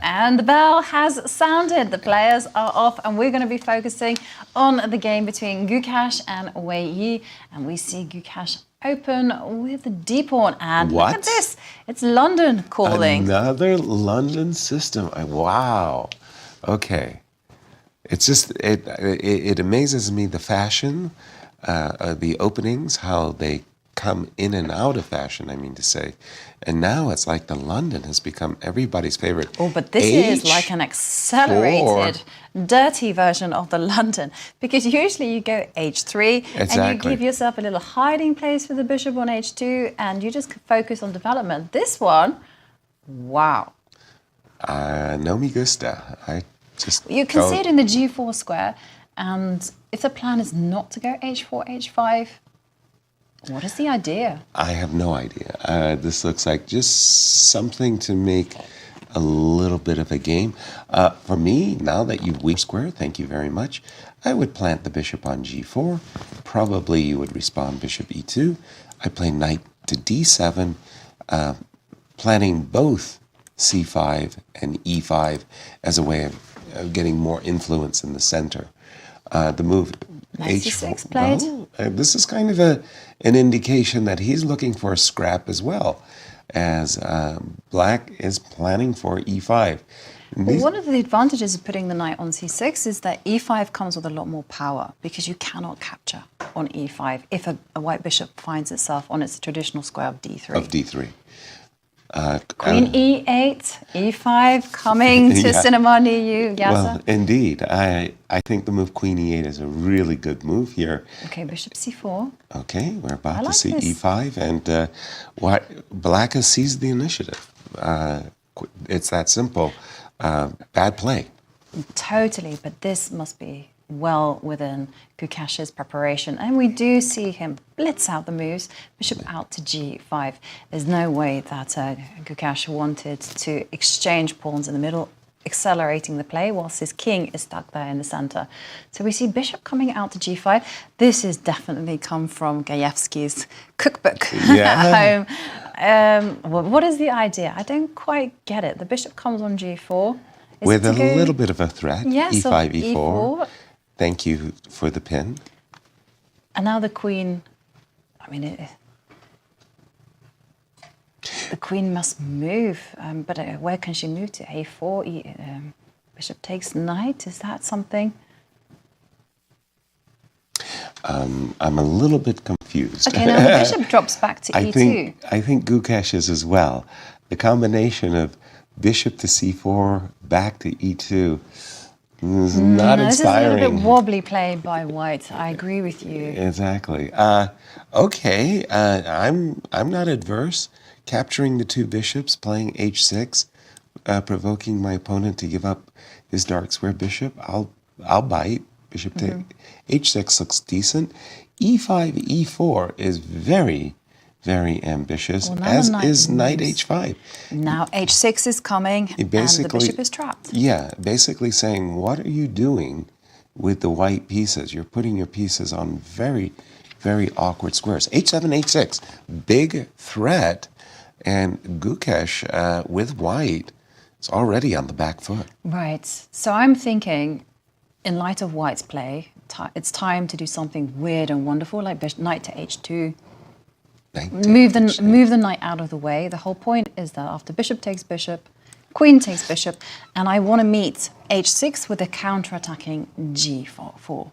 And the bell has sounded. The players are off, and we're going to be focusing on the game between Gukesh and Wei Yi. And we see Gukesh open with the d-pawn. And look at this. It's London calling. Another London system. Wow. Okay. It's just, it amazes me, the fashion, the openings, how they come in and out of fashion, I mean to say. And now it's like the London has become everybody's favorite. Oh, but this is like an accelerated, dirty version of the London. Because usually you go h3 and you give yourself a little hiding place for the bishop on h2 and you just focus on development. This one, wow. No me gusta. You can see it in the g4 square, and if the plan is not to go h4, h5, what is the idea? I have no idea. This looks like just something to make a little bit of a game. For me, now that you've weak square, thank you very much, I would plant the bishop on g4. Probably you would respond bishop e2. I play knight to d7, planting both c5 and e5 as a way of getting more influence in the center. The move h6 played. Well, this is kind of an indication that he's looking for a scrap as well, as black is planning for e5. Well, one of the advantages of putting the knight on c6 is that e5 comes with a lot more power, because you cannot capture on e5 if a white bishop finds itself on its traditional square of d3. Queen e8, e5 coming to cinema near you, Yasser? Well, indeed. I think the move queen e8 is a really good move here. Okay, bishop c4. Okay, we're about to see e5, and black has seized the initiative. It's that simple. Bad play. Totally, but this must be well within Gukesh's preparation. And we do see him blitz out the moves, bishop out to g5. There's no way that Gukesh wanted to exchange pawns in the middle, accelerating the play whilst his king is stuck there in the center. So we see bishop coming out to g5. This has definitely come from Gajewski's cookbook at home. What is the idea? I don't quite get it. The bishop comes on g4. With a little bit of a threat, yes, e5, e4. Thank you for the pin. And now the queen, I mean, the queen must move, but where can she move to? a4, bishop takes knight, is that something? I'm a little bit confused. Okay, now the bishop drops back to e2. I think Gukesh is as well. The combination of bishop to c4, back to e2, is not inspiring. This is a little bit wobbly play by white. I agree with you. Exactly. Okay, I'm not adverse. Capturing the two bishops, playing h6, provoking my opponent to give up his dark square bishop. I'll bite. Bishop to h6 looks decent. e5, e4 is very, very ambitious, as is knight h5. Now h6 is coming, and the bishop is trapped. Yeah, basically saying, what are you doing with the white pieces? You're putting your pieces on very, very awkward squares. h7, h6, big threat, and Gukesh with white is already on the back foot. Right, so I'm thinking, in light of white's play, it's time to do something weird and wonderful, like knight to h2. Move the knight out of the way. The whole point is that after bishop takes bishop, queen takes bishop, and I want to meet h6 with a counter-attacking g4.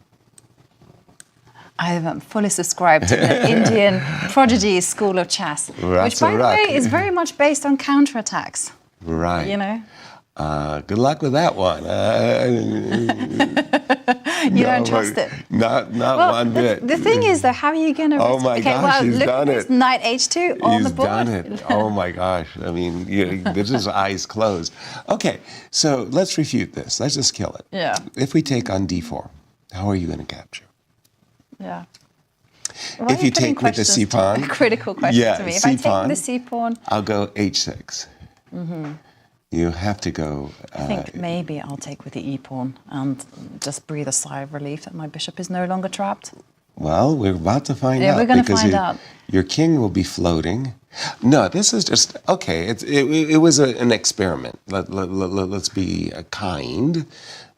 I have fully subscribed to the Indian prodigy school of chess, which, by the way, is very much based on counterattacks. Right. You know? Good luck with that one. You don't trust it? Not one bit. The thing is, though, how are you going to... Oh, my gosh, he's done it. Knight h2 on the board. He's done it. Oh, my gosh. I mean, this is eyes closed. Okay, so let's refute this. Let's just kill it. Yeah. If we take on d4, how are you going to capture? Yeah. If you take with the c-pawn... Critical question to me. If I take the c-pawn... I'll go h6. You have to go... I think maybe I'll take with the e-pawn and just breathe a sigh of relief that my bishop is no longer trapped. Well, we're about to find out. Yeah, we're going to find out. Your king will be floating. No, this is just okay. It was an experiment. Let's be kind.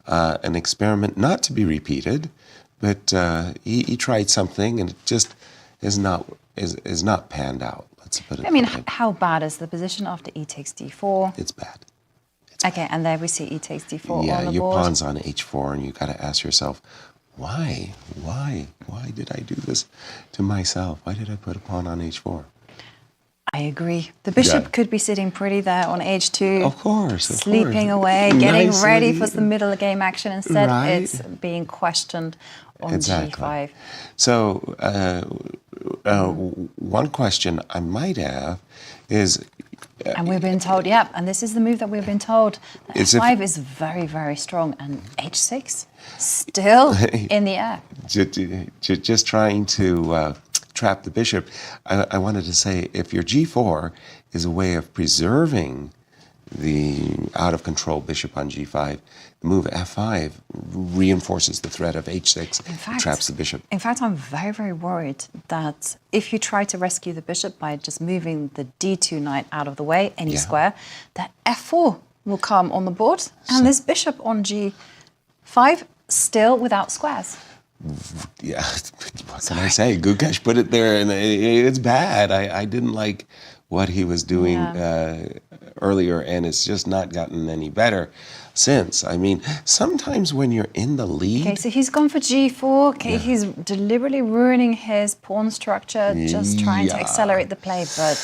An experiment not to be repeated, but he tried something and it just is not panned out. Let's put it. I mean, that way. how bad is the position after e takes d4? It's bad. Okay, and there we see e takes d4 Yeah, on the your board. pawn's on h4, and you got to ask yourself, why did I do this to myself? Why did I put a pawn on h4? I agree. The bishop Yeah. could be sitting pretty there on h2. Of course, sleeping away, getting ready for Nicely. the middle of the game action. Instead, Right. it's being questioned on Exactly. g5. So, one question I might have is, And we've been told, yeah, and this is the move that we've been told. that Is if- f5 is very, very strong, and h6 still in the air. just trying to trap the bishop, I wanted to say, if your g4 is a way of preserving the out-of-control bishop on g5, the move f5 reinforces the threat of h6, traps the bishop. In fact, I'm very, very worried that if you try to rescue the bishop by just moving the d2 knight out of the way, any Yeah. square, that f4 will come on the board, and this bishop on g5 still without squares. Yeah, what can I say? Gukesh put it there, and it's bad. I didn't like what he was doing earlier, and it's just not gotten any better since. I mean, sometimes when you're in the lead, Okay, so he's gone for g4. Okay, he's deliberately ruining his pawn structure, just trying to Yeah. accelerate the play. But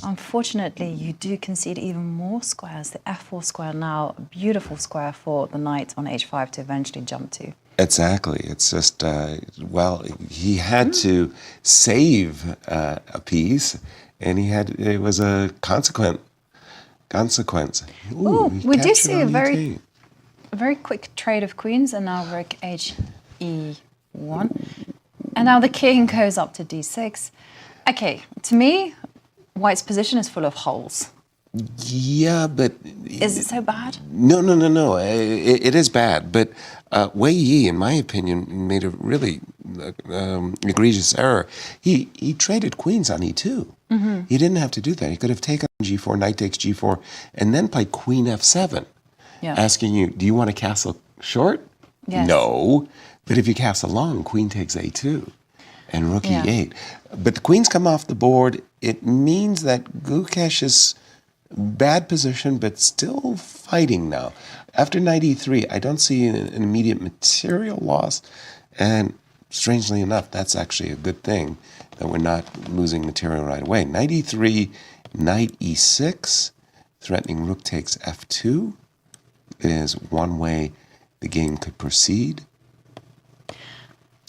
unfortunately, you do concede even more squares. The f4 square now, a beautiful square for the knight on h5 to eventually jump to. exactly. It's just well, he had to save a piece, and it was a consequence. Ooh, he we do captured see a on very, E2. very quick trade of queens, and now rook he1. And now the king goes up to d6. Okay, to me, white's position is full of holes. Yeah, but Is it so bad? No. It is bad, but Wei Yi, in my opinion, made a really egregious error. He traded queens on e2. He didn't have to do that. He could have taken g4, knight takes g4, and then played queen f7, Yeah. asking you, do you want to castle short? Yes. No. But if you castle long, queen takes a2 and rook Yeah. e8. But the queens come off the board. It means that Gukesh is bad position, but still fighting now. After knight e3, I don't see an immediate material loss. And strangely enough, that's actually a good thing, that we're not losing material right away. Knight e3, knight e6, threatening rook takes f2 is one way the game could proceed.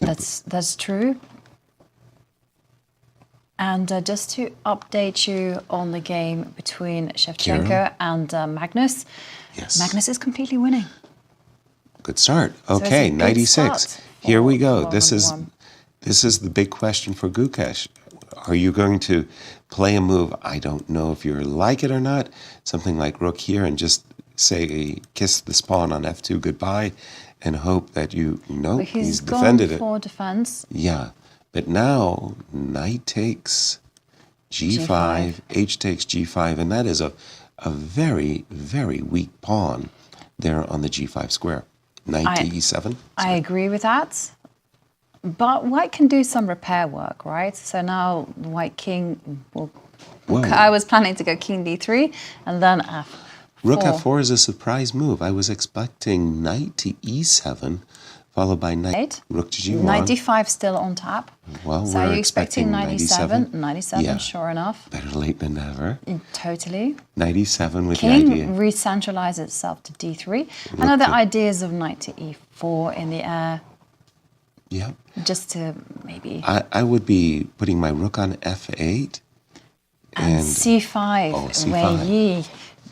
That's true. And just to update you on the game between Shevchenko Kira? and Magnus, Yes. Magnus is completely winning. Good start. So it's a Okay, good knight e6. start Here we for go. number one. This is the big question for Gukesh. Are you going to play a move? I don't know if you like it or not. Something like rook here and just say kiss this pawn on f2 goodbye, and hope that But he's gone defended it. for defense. Yeah, but now knight takes g5, h takes g5, and that is a very, very weak pawn there on the g5 square. Knight to e7. I agree with that. But white can do some repair work, right? So now the white king will... Whoa. I was planning to go king d3 and then f4. Rook f4 is a surprise move. I was expecting knight to e7, followed by knight, rook to g1. Knight d5 still on tap. Well, So we're are you expecting knight e7? e7? Knight e7, Yeah. sure enough. Better late than never. Totally. Knight e7 with King the idea. re-centralizes itself to d3. I know the to- ideas of knight to e4 in the air, Yeah. just to maybe... I would be putting my rook on f8. And c5, C5. Wei Yi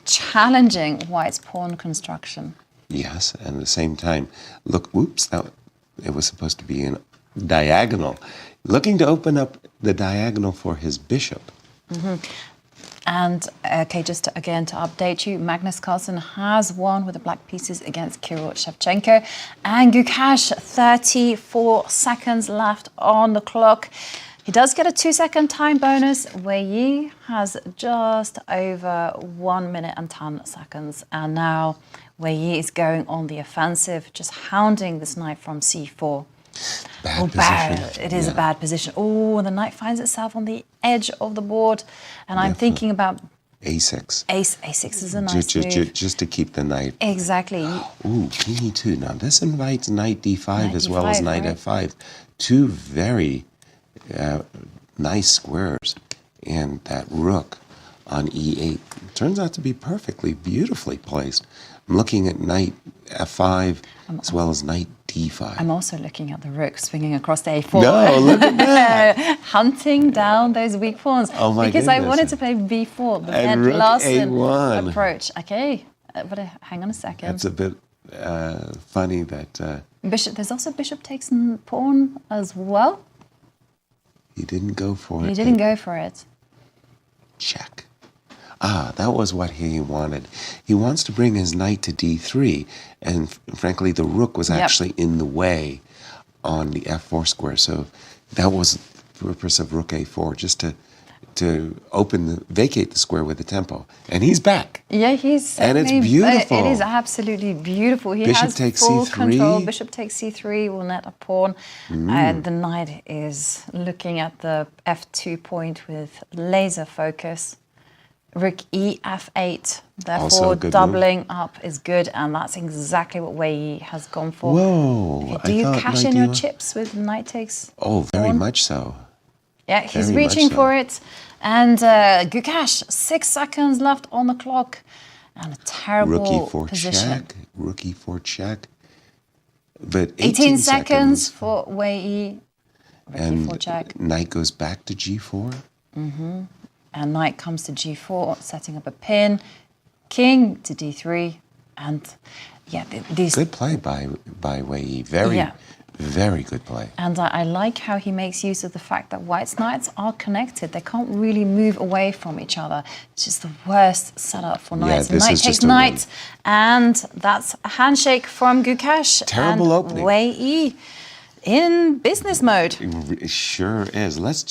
challenging white's pawn construction. Yes, and at the same time, look, whoops, it was supposed to be in diagonal. Looking to open up the diagonal for his bishop. And, okay, again to update you, Magnus Carlsen has won with the black pieces against Kirill Shevchenko. And Gukesh, 34 seconds left on the clock. He does get a 2-second time bonus. Wei Yi has just over 1 minute and 10 seconds. And now Wei Yi is going on the offensive, just hounding this knight from c4. Bad position. It is a bad position. Oh, the knight finds itself on the edge of the board. And I'm thinking about a6. A6 is a nice move. Just to keep the knight. Exactly. Ooh, king e2. Now this invites knight d5 as well as knight right. f5. Two very nice squares. And that rook on e8 turns out to be perfectly, beautifully placed. I'm looking at knight f5 as well as knight d5. I'm also looking at the rook swinging across the a4. No, look at that. Hunting down those weak pawns. Oh my because I goodness. wanted to play b4, the And Ned rook Larsen a1. approach. Okay, but hang on a second. That's a bit funny that... Bishop. There's also bishop takes pawn as well. he didn't go for it. He didn't go for it. Check. Ah, that was what he wanted. He wants to bring his knight to d3, and frankly, the rook was actually in the way on the f4 square. So that was the purpose of rook a4, just to vacate the square with the tempo. And he's back. Yeah, he's and it's beautiful. It is absolutely beautiful. He Bishop has takes full c3. control. Bishop takes c3 will net a pawn. And the knight is looking at the f2 point with laser focus. Rook e f8, therefore doubling up is good, and that's exactly what Wei Yi has gone for. Whoa! Okay, do you cash in your chips with knight takes? Oh, very pawn? much so. Yeah, he's Very reaching much so. for it. And Gukesh, 6 seconds left on the clock. And a terrible Rook e4 position. check. Rook e4 check. But 18 seconds for Wei Yi. Rook and e4 check. knight goes back to g4. And knight comes to g4, setting up a pin. King to d3. And yeah, these... Good play by Wei Yi. Very good play. And I like how he makes use of the fact that White's knights are connected. They can't really move away from each other. It's just the worst setup for knights. this Knight is takes just a knight, and that's a handshake from Gukesh. Terrible and opening. Wei Yi in business mode. It sure is. Let's